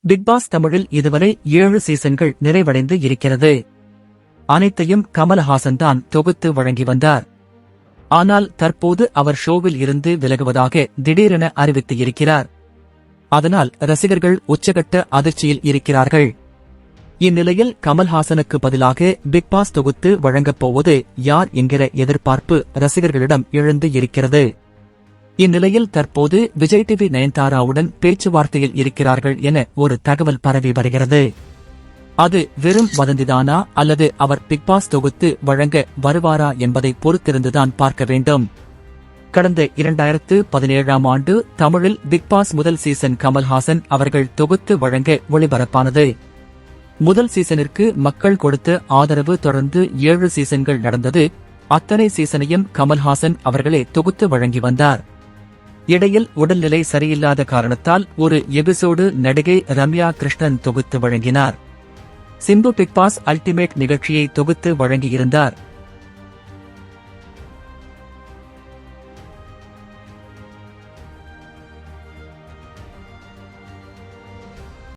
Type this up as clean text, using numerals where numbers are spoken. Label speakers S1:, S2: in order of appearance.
S1: Big pass தமிழில் இதுவரை 7 சீசன்கள் நிறைவடைந்து இருக்கிறது. அனைத்தையும் கமல்ஹாசன் தான் தொகுத்து வழங்கி வந்தார். ஆனால் தற்போது அவர் ஷோவில் இருந்து விலகுவதாக திடீரென அறிவித்து இருக்கிறார். அதனால் ரசிகர்கள் உச்சகட்ட அதிர்ச்சியில் இருக்கிறார்கள். இந்நிலையில் கமல்ஹாசனுக்கு பதிலாக பிக் பாஸ் தொகுத்து வழங்கப் போவது யார் என்கிற எதிர்பார்ப்பு ரசிகர்களிடம் எழுந்து இருக்கிறது. இந்நிலையில் தற்போது விஜய் டிவி நயன்தாராவுடன் பேச்சுவார்த்தையில் இருக்கிறார்கள் என ஒரு தகவல் பரவி வருகிறது. அது வெறும் வதந்திதானா அல்லது அவர் பிக் பாஸ் தொகுத்து வழங்க வருவாரா என்பதை பொறுத்திருந்துதான் பார்க்க வேண்டும். கடந்த 2017ஆம் ஆண்டு தமிழில் பிக் பாஸ் முதல் சீசன் கமல்ஹாசன் அவர்கள் தொகுத்து வழங்க ஒளிபரப்பானது. முதல் சீசனிற்கு மக்கள் கொடுத்த ஆதரவு தொடர்ந்து 7 சீசன்கள் நடந்தது. அத்தனை சீசனையும் கமல்ஹாசன் அவர்களே தொகுத்து வழங்கி வந்தார். இடையில் உடல்நிலை சரியில்லாத காரணத்தால் ஒரு எபிசோடு நடிகை ரம்யா கிருஷ்ணன் தொகுத்து வழங்கினார். சிம்பு பிக் பாஸ் அல்டிமேட் நிகழ்ச்சியை தொகுத்து வழங்கியிருந்தார்.